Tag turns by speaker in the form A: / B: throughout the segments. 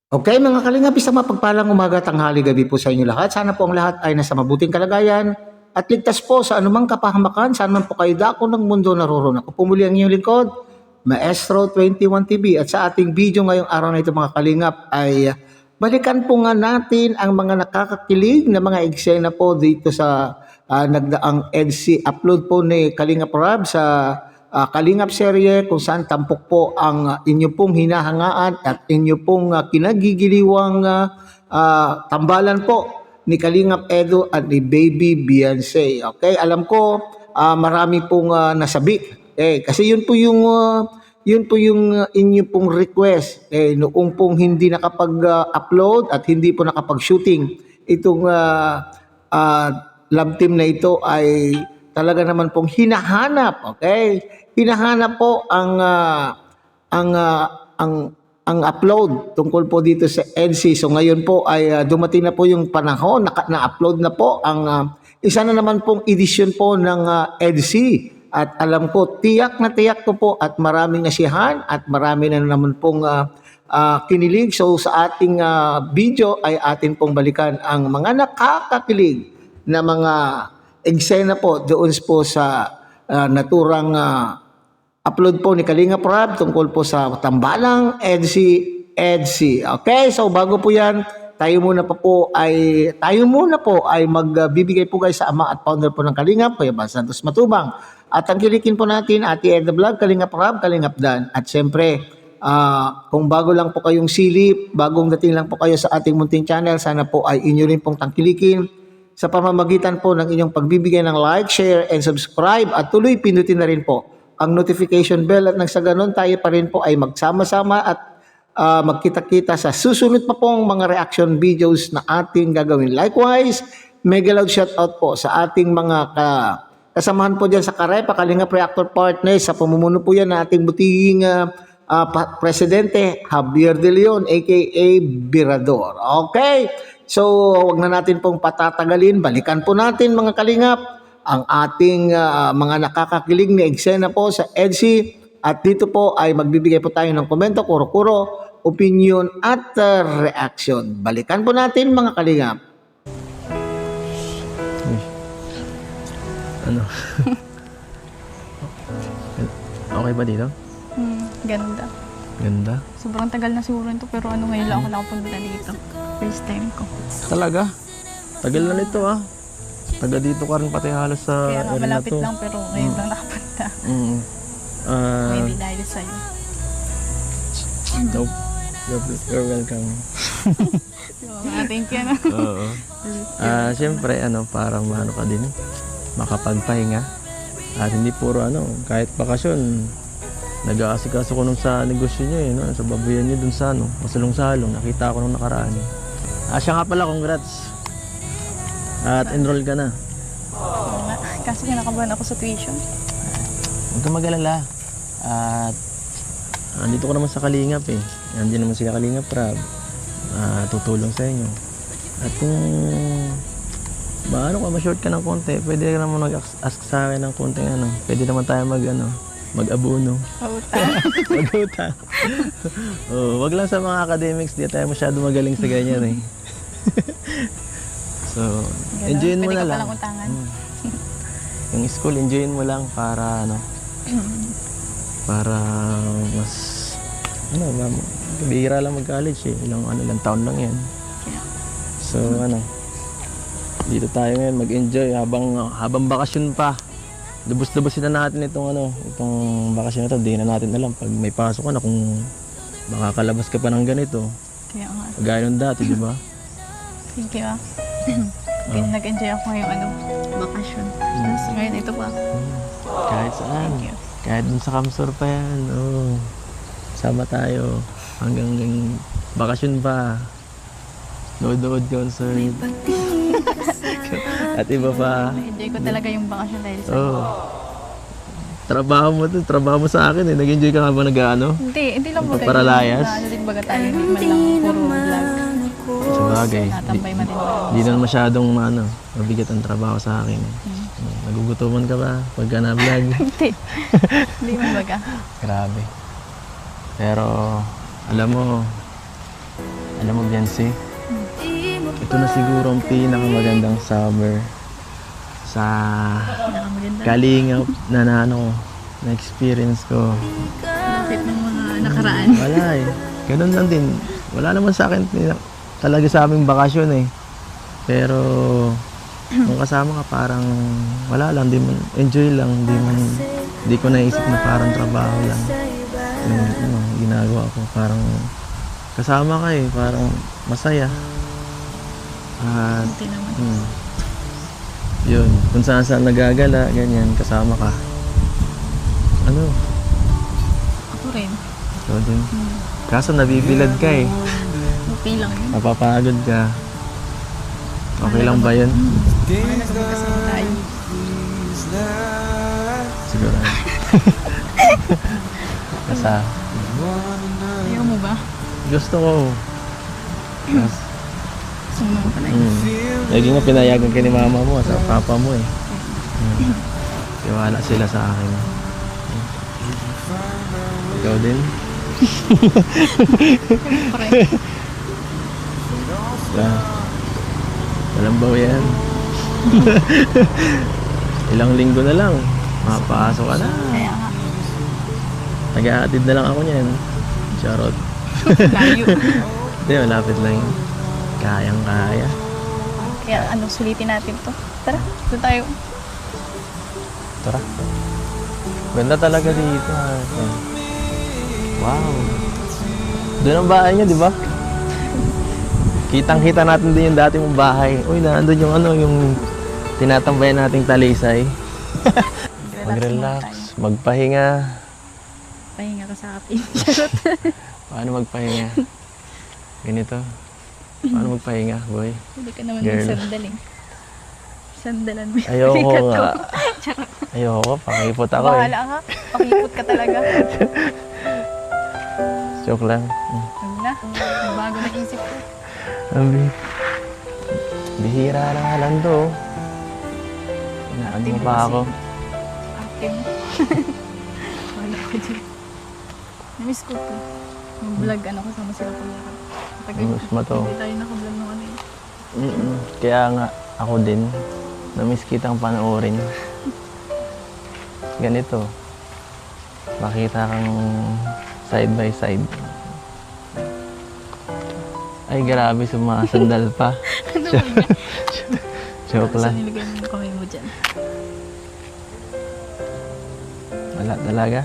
A: Okay, mga kalingap, isang mapagpalang umaga, tanghali, gabi po sa inyo lahat. Sana po ang lahat ay nasa mabuting kalagayan at ligtas po sa anumang kapahamakan. Saan man po kayo dako ng mundo naroroon. Ako pumuli ang inyong lingkod, Maestro 21 TV. At sa ating video ngayong araw na ito, mga kalingap, ay balikan po nga natin ang mga nakakakilig na mga eksena po dito sa nagdaang EDC upload po ni Kalingap Rob sa Kalingap serye, kung saan tampok po ang inyo pong hinahangaan at inyo pong kinagigiliwang tambalan po ni Kalingap Edo at ni Baby Beyonce. Okay, alam ko marami pong nasabi. Kasi yun po yung inyo pong request. Noong pong hindi nakapag-upload at hindi po nakapag-shooting itong love team na ito ay talaga naman pong hinahanap, okay? Hinahanap po ang ang upload tungkol po dito sa EDC. So ngayon po ay dumating na po yung panahon na-upload na po ang isa na naman pong edisyon po ng EDC. At alam ko, tiyak na tiyak ko po at maraming nasiyahan at marami na naman pong kinilig. So sa ating video ay atin pong balikan ang mga nakakakilig na mga eksena po doon po sa naturang upload po ni Kalingap Rob tungkol po sa tambalang EDC. Okay, so bago po yan, tayo muna po ay magbibigay po guys sa ama at founder po ng Kalingap, Kuya Bal Santos Matubang. At tangkilikin po natin Ate Edna Vlog, Kalingap Rob, Kalingap Dan. At syempre, kung bago lang po kayong silip, bagong dating lang po kayo sa ating munting channel, sana po ay inyo rin pong tangkilikin sa pamamagitan po ng inyong pagbibigay ng like, share, and subscribe at tuloy pindutin na rin po ang notification bell at nang sa ganun tayo pa rin po ay magsama-sama at magkita-kita sa susunod pa pong mga reaction videos na ating gagawin. Likewise, mega loud shoutout po sa ating mga kasamahan po dyan sa Karepa, Kalingap Reactor Partners, sa pamumuno po yan na ating butiging Presidente Javier De Leon aka Birador. Okay? So, wag na natin pong patatagalin. Balikan po natin mga kalingap ang ating mga nakakakilig na eksena po sa EDC. At dito po ay magbibigay po tayo ng komento, kuro-kuro, opinion at reaction. Balikan po natin mga kalingap.
B: Ano? Okay ba dito?
C: Ganda.
B: Ganda?
C: Sobrang tagal na siguro nito pero ngayon lang ako nakapunta dito. First time ko.
B: Talaga? Tagal na nito ah. Taga dito ka rin pati halos sa
C: Kaya nga
B: area na
C: malapit
B: to.
C: lang pero ngayon lang nakapunta. Hindi dahil sa'yo.
B: Nope. You're welcome.
C: Thank you. No?
B: Oo. Siyempre, parang maano ka din. Makapagpahinga. At hindi puro kahit bakasyon. Nag-aasikaso ko nung sa negosyo niyo sa babuyan niyo dun sa masalong-salong. Nakita ko nung nakaraan. Siya nga pala, congrats. At enroll ka na.
C: Kaso kinakabahan ako sa tuition.
B: Huwag kang mag-alala. At andito ko naman sa Kalingap Nandiyan naman sila Kalingap Rob. Tutulong sa inyo. At kung ma-short ka ng konti, pwede ka naman mag-ask sa akin ng konting pwede naman tayo mag-abuno. Mag-utang. Wag lang sa mga academics, di tayo masyado magaling sa ganyan So, enjoyin mo na lang.
C: Pwede ka palang utangan.
B: Yung school, enjoyin mo lang para para mas bihira lang mag-college ilang taon lang yan. So, dito tayo ngayon mag-enjoy habang bakasyon pa. Lubos-lubosin na natin itong bakasyon na ito. Hindi na natin alam pag may pasok ka na kung makakalabas ka pa ng ganito.
C: Kaya nga.
B: Gaya nung dati, di ba?
C: Thank you Nag-enjoy ako ngayong bakasyon. Tapos ngayon ito pa.
B: Kahit saan. Kahit dun sa Kamsur pa yan. Sama tayo. Hanggang bakasyon pa. Nood concert. At iba pa.
C: Enjoy ko talaga yung bakasyon dahil sa
B: Trabaho mo sa akin Nag-enjoy ka nga ba
C: Hindi lang magaling.
B: Paralayas?
C: Din baga tayo, hindi man lang puro vlog.
B: Sa bagay.
C: Natambay man din.
B: Hindi naman masyadong mabigat ang trabaho sa akin. Nagugutuman ka ba pagka na-vlog?
C: Hindi man baga.
B: Grabe. Pero, alam mo, Alam mo, Biancy, ito na siguro ang pinakamagandang summer sa
C: Pinakamaganda.
B: Kalingap na na-experience ko.
C: Bakit ng mga nakaraan?
B: Wala eh. Ganun lang din. Wala naman sa akin talaga sa aming bakasyon eh. Pero kung kasama ka parang wala lang, enjoy lang, di ko naisip na parang trabaho lang. Yung ginagawa ko parang kasama ka eh, parang masaya. At
C: Buti naman.
B: yun, kung saan saan nagagala, ganyan, kasama ka. Ano?
C: Ako rin.
B: So din. Kaso nabibilad ka eh.
C: Okay lang yun.
B: Napapagod ka. Okay lang ba yun?
C: Mahalaga magkasama tayo.
B: Siguro. Basta,
C: Ayaw mo ba?
B: gusto ko. Mas,
C: Gusto mo naman pala yun.
B: lagi nga pinayagan ka ni mama mo sa papa mo eh. Tiwala sila sa akin. Ikaw din?
C: Siyempre.
B: Walang baw yan. Ilang linggo na lang. Mapasok ka na.
C: Kaya nga.
B: Nag-aatid na lang ako niyan. Charot.
C: Layo.
B: Hindi, malapit lang yun. Kayang-kaya.
C: Kaya sulitin natin to. Tara, doon tayo.
B: Tara. Ganda talaga dito. Wow. Doon ang bahay niya, di ba? Kitang-kita natin din yung dati mong bahay. Uy, nandun yung yung tinatambayan nating talisay. Mag-relax, magpahinga.
C: Pahinga ka sa akin. Charot.
B: Paano magpahinga? Ganito. Paano magpahinga, boy?
C: Hindi ka naman
B: Girl.
C: magsandal eh. Sandalan mo yung
B: Ayoko
C: balikat ko.
B: nga.
C: Charot.
B: Ayoko, pakipot ako eh.
C: Bahala ka. Pakipot ka talaga.
B: Joke lang.
C: Huwag na. Nagbago na isip ko.
B: Sabi, bihira na nga lang to. Ano
C: Ate mo
B: pa
C: kasi.
B: ako?
C: Ate mo. Wala ko dyan. Namiss ko to. Mag-vlog kasama sila kuya ko. Matagal
B: Namiss mo to.
C: Hindi tayo naka-vlog nung ano eh.
B: Kaya nga, ako din, namiss kitang panoorin. Ganito. Makita kang side by side. Ay, grabe, sumasandal pa.
C: Ano ba yan?
B: Joke
C: Tapos
B: lang.
C: nilagay mo yung kamay mo dyan.
B: Wala talaga.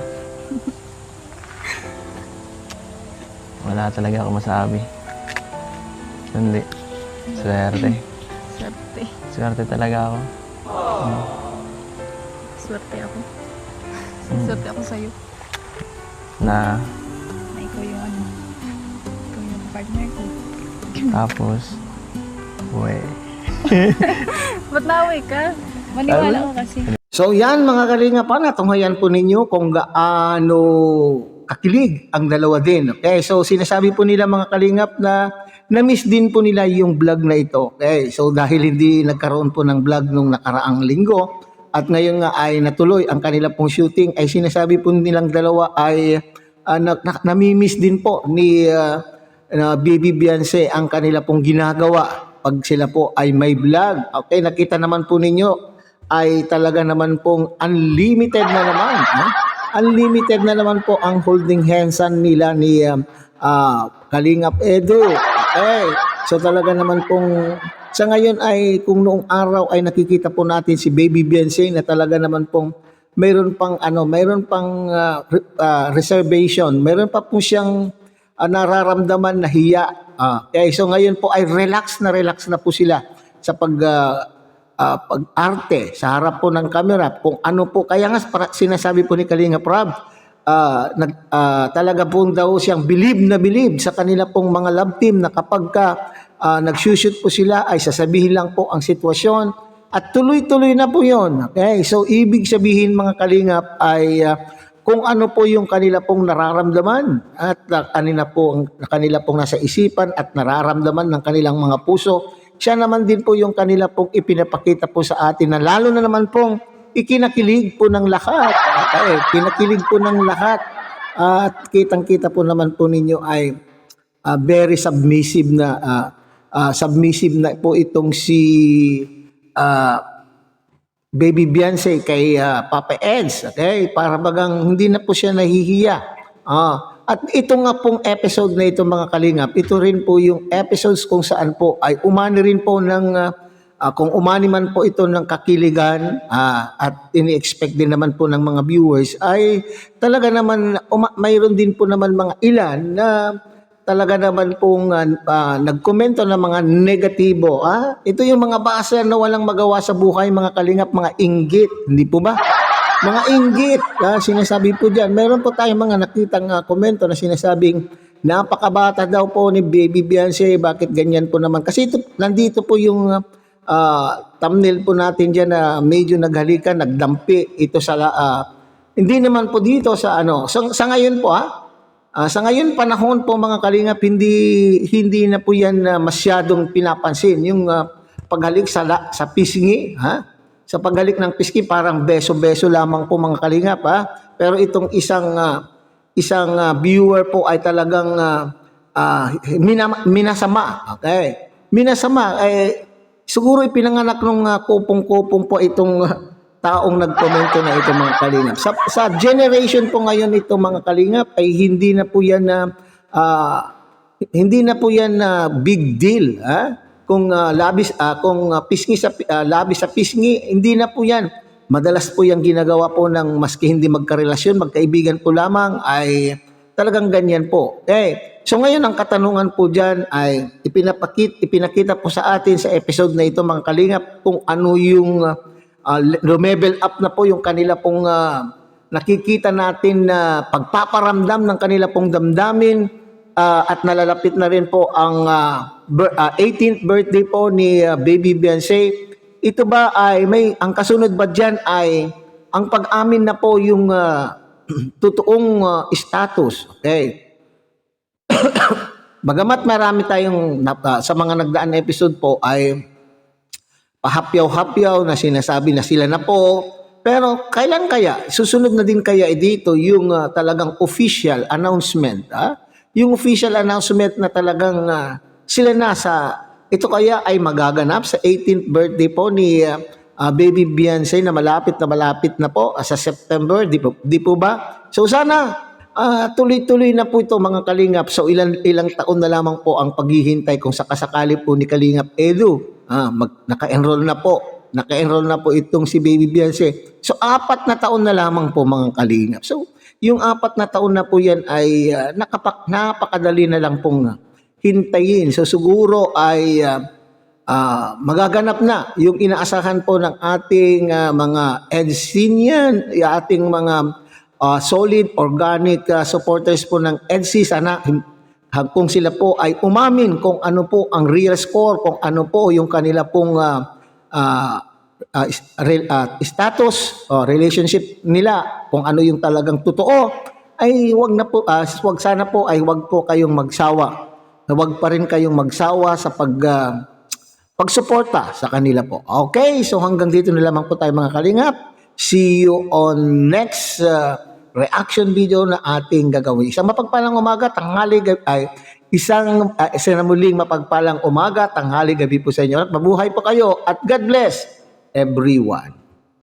B: Wala talaga ako masabi. Hindi. Swerte.
C: Swerte.
B: Swerte talaga ako.
C: Swerte ako. Swerte ako sa'yo.
B: Na
C: Na ikaw yung ikaw yung partner ko.
B: tapos, uwe.
C: Ba't naway ka? Maniwala ka kasi.
A: So yan mga kalinga pa, natunghayan po ninyo kung gaano kakilig ang dalawa din. Okay, so sinasabi po nila mga kalingap na na-miss din po nila yung vlog na ito. Okay, so dahil hindi nagkaroon po ng vlog nung nakaraang linggo at ngayon nga ay natuloy ang kanila pong shooting, ay sinasabi po nilang dalawa ay namimiss din po ni Baby Beyonce ang kanila pong ginagawa pag sila po ay may vlog. Okay, nakita naman po ninyo ay talaga naman pong unlimited na naman. Unlimited na naman po ang holding handsan nila ni Kalingap Edu. Okay. So talaga naman pong sa ngayon ay kung noong araw ay nakikita po natin si Baby Beyonce na talaga naman pong mayroon pang reservation. Mayroon pa po siyang nararamdaman na hiya. Okay. So ngayon po ay relax na po sila sa pag-arte sa harap po ng camera kung ano po kaya nga sinasabi po ni Kalinga Prab talaga pong daw siyang bilib sa kanila pong mga love team na kapag nag-shoot po sila ay sasabihin lang po ang sitwasyon at tuloy-tuloy na po yon. Okay, so ibig sabihin mga Kalingap ay kung ano po yung kanila pong nararamdaman at kanila pong nasa isipan at nararamdaman ng kanilang mga puso, siya naman din po yung kanila pong ipinapakita po sa atin na lalo na naman pong ikinakilig po ng lahat. Okay, kinakilig po ng lahat. At kitang-kita po naman po ninyo ay very submissive na po itong si Baby Beyonce kay Papa Eds, okay? Para bagang hindi na po siya nahihiya. At ito nga pong episode na ito mga kalingap, ito rin po yung episodes kung saan po ay umani rin po ng, kung umani man po ito ng kakiligan at ini-expect din naman po ng mga viewers, ay talaga naman, mayroon din po naman mga ilan na talaga naman pong nagkomento ng mga negatibo. Ito yung mga basa na walang magawa sa buhay, mga kalingap, mga inggit. Hindi po ba? Mga inggit. Sinasabi po dyan. Meron po tayong mga nakitang komento na sinasabing napakabata daw po ni Baby Beyonce. Bakit ganyan po naman? Kasi nandito po yung thumbnail po natin dyan na medyo naghalikan, nagdampi. Ito sa hindi naman po dito sa ano. Sa ngayon po sa ngayon panahon po mga kalingap, hindi na po yan masyadong pinapansin. Yung paghalik sa pisngi, sa paghalik ng pisngi parang beso-beso lamang po mga kalingap. Pero itong isang viewer po ay talagang minasama. Okay? Minasama. Siguro ipinanganak ng kupong-kupong po itong taong nagkomento na ito mga kalingap. Sa generation po ngayon ito mga kalingap ay hindi na po yan big deal. Kung pisngi labis sa pisngi, hindi na po yan. Madalas po yung ginagawa po ng maski hindi magkarelasyon, magkaibigan po lamang, ay talagang ganyan po. Okay. So ngayon ang katanungan po dyan ay ipinakita po sa atin sa episode na ito mga kalingap kung ano yung level up na po yung kanila pong nakikita natin na pagpaparamdam ng kanila pong damdamin at nalalapit na rin po ang 18th birthday po ni Baby Beyonce. Ito ba ay ang kasunod ba dyan ay ang pag-amin na po yung totoong status. Okay. Bagamat marami tayong sa mga nagdaan na episode po ay pahapyaw-hapyaw na sinasabi na sila na po. Pero kailan kaya? Susunod na din kaya dito yung talagang official announcement. Yung official announcement na talagang sila na ito kaya ay magaganap sa 18th birthday po ni Baby Beyonce na malapit na po sa September. Di po ba? So sana tuloy-tuloy na po ito mga kalingap. So ilang taon na lamang po ang paghihintay kung sakasakali po ni Kalingap Edu. Naka-enroll na po itong si Baby Beyonce. So 4 na taon na lamang po mga kalingap. So yung 4 na taon na po yan ay napakadali na lang pong hintayin. So siguro ay magaganap na yung inaasahan po ng ating mga EDSINian, yung ating mga solid, organic supporters po ng EDSI. Sana kung sila po ay umamin kung ano po ang real score, kung ano po yung kanila pong status o relationship nila, kung ano yung talagang totoo, ay wag sana po ay wag po kayong magsawa. Wag pa rin kayong magsawa sa pagsuporta sa kanila po. Okay, so hanggang dito na lamang po tayo mga kalingap. See you on next reaction video na ating gagawin. Isang mapagpalang umaga, tanghali, isang muling mapagpalang umaga, tanghali, gabi po sa inyo. At mabuhay po kayo at God bless everyone.